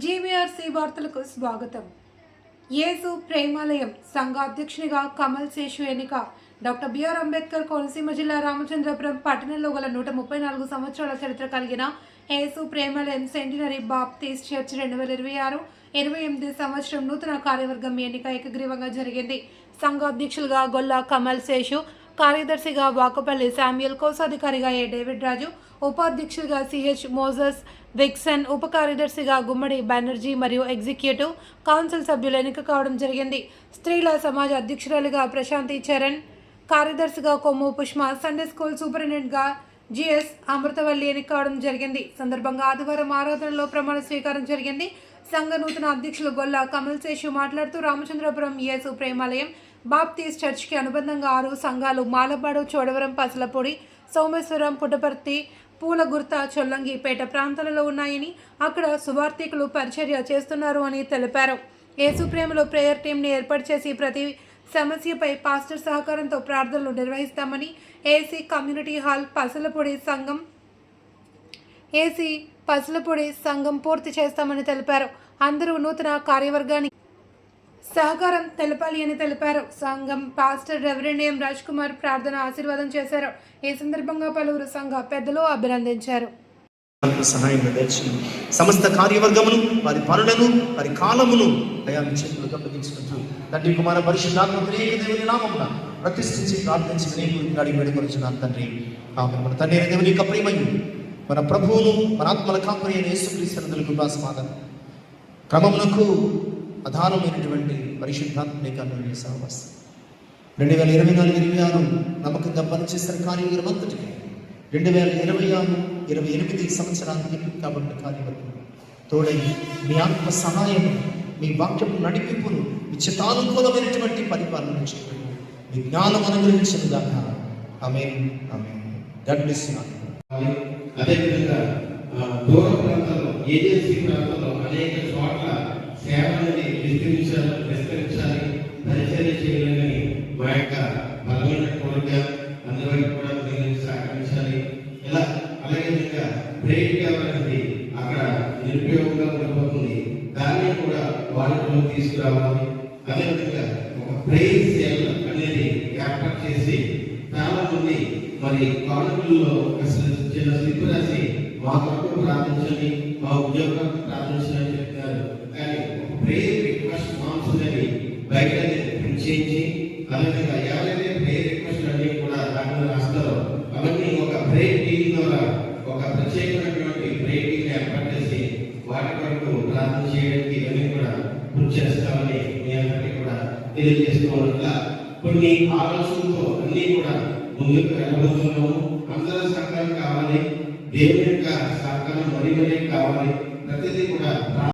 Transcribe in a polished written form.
GVRC వార్తలకు స్వాగతం. యేసు ప్రేమాలయం సంఘ అధ్యక్షునిగా కమల్ శేషు ఎన్నిక. డాక్టర్ బిఆర్ అంబేద్కర్ కోనసీమ జిల్లా రామచంద్రపురం పట్టణంలో గల 134 సంవత్సరాల చరిత్ర కలిగిన యేసు ప్రేమాలయం సెంటినరీ బాప్టిస్ట్ చర్చ్ 2026-28 సంవత్సరం నూతన కార్యవర్గం ఎన్నిక ఏకగ్రీవంగా జరిగింది. సంఘ అధ్యక్షులుగా గొల్లా కమల్ శేషు, కార్యదర్శిగా వాకపల్లి శామ్యుయల్, కోశాధికారిగా ఏ డేవిడ్ రాజు, ఉపాధ్యక్షులుగా సిహెచ్ మోజస్ విక్సన్, ఉప కార్యదర్శిగా గుమ్మడి బెనర్జీ మరియు ఎగ్జిక్యూటివ్ కౌన్సిల్ సభ్యులు ఎన్నిక కావడం జరిగింది. స్త్రీల సమాజ అధ్యక్షురాలిగా ప్రశాంతి చరణ్, కార్యదర్శిగా కొమ్ము పుష్మ, సండే స్కూల్ సూపరింటెండెంట్గా జిఎస్ అమృతవల్లి ఎన్నిక కావడం జరిగింది. సందర్భంగా ఆదివారం ఆరాధనలో ప్రమాణ స్వీకారం జరిగింది. సంఘ నూతన అధ్యక్షులు గొల్లా కమల్ శేషు మాట్లాడుతూ రామచంద్రపురం యేసు ప్రేమాలయం బాప్టిస్ట్ చర్చ్కి అనుబంధంగా 6 సంఘాలు మాలపాడు, చోడవరం, పసలపొడి, సోమేశ్వరం, పుట్టపర్తి, పూలగుర్త, చొల్లంగిపేట ప్రాంతాలలో ఉన్నాయని, అక్కడ సువార్థికులు పరిచర్య చేస్తున్నారు అని తెలిపారు. యేసు ప్రేమలో ప్రేయర్ టీంని ఏర్పాటు చేసి ప్రతి సమస్యపై పాస్టర్ సహకారంతో ప్రార్థనలు నిర్వహిస్తామని, ఏసీ కమ్యూనిటీ హాల్ పసలపొడి సంఘం పూర్తి చేస్తామని తెలిపారు. అందరూ నూతన కార్యవర్గానికి సహకారం తెలపాలి అని తెలిపారు. సంఘం పాస్టర్ రెవరెండ్ ఎం రాజ్ కుమార్ ప్రార్థన ఆశీర్వాదం చేశారు. ఈ సందర్భంగా పలువురు సంఘ పెద్దలు అభినందించారు. సమస్త కార్యవర్గమును, వారి పనులను, వారి కాలమును చేతులకు అప్పగించుకుంటూ తండ్రి కుమార పరిశుద్ధాత్మ త్రియేక దేవుని నామమున ప్రతిష్ఠించి ప్రార్థించి వినయపూర్వకంగా వేడుకొనుచున్నాను తండ్రి. ఆమె మన తండ్రి దేవుని యొక్క ప్రేమయు, మన ప్రభువును, మన ఆత్మల కాపరి అయిన యేసుక్రీస్తు కృపా సమాధానం, క్రమమునకు ఆధారమైనటువంటి పరిశుద్ధాత్మక సహవాసం 2024-26 నమ్మకంగా పనిచేసిన కార్యవర్గం అంతటికి 2026-28 సంవత్సరానికి కాబట్టి కార్యవర్గం తోడై మీ ఆత్మ సహాయం, మీ వాక్యపు నడిపింపును, మీ చిత్తానుకూలమైనటువంటి పరిపాలన చేయడం, మీ జ్ఞానం అనుగ్రహించిన దాకా. ఆమేన్, ఆమేన్. God bless you. అదేవిధంగా దూర ప్రాంతాల్లో, ఏజెన్సీ ప్రాంతాల్లో అనేక చోట్ల సేవలని విస్తరించాలి, పరిచర్య చేయాలని మా యొక్క బలమైన కోరిక. అందువల్ల కూడా మీరు సహకరించాలి. ఇలా అలాగే విధంగా ప్రేయర్ అనేది అక్కడ నిరుపయోగంగా ఉండిపోతుంది, దాన్ని కూడా వాటిలో తీసుకురావాలి. అదేవిధంగా ఒక ప్రేయర్ సేవ అనేది ఏర్పాటు చేసి చాలా మంది మరి కాలేజీల్లో చిన్న స్లిప్ రాసి మా కొరకు ప్రార్థించండి, మా ఉద్యోగాలకు ప్రార్థించని చెప్తున్నారు. కానీ ప్రేయర్ రిక్వెస్ట్ ఫామ్స్ అనేవి బయట ప్రింట్ చేయించి, అదేవిధంగా ఎవరైతే ప్రేయర్ రిక్వెస్ట్ అన్ని కూడా దాంట్లో రాస్తారో అవన్నీ ఒక ప్రేయర్ టీం ద్వారా ఒక ప్రత్యేకమైనటువంటి ప్రేయర్ టీం ఏర్పాటు చేసి వాటి కొరకు ప్రార్థన చేయడానికి ఇవన్నీ కూడా కృషి చేస్తామని మీ అందరికీ కూడా తెలియజేసుకోవడం. ఇలా కొన్ని ఆలోచనలతో అన్ని కూడా ముందుకు వెళ్ళబోతున్నాము. అందరూ సహకారం కావాలి, దేవుని యొక్క సహకారం మరీ కావాలి. ప్రతిదీ కూడా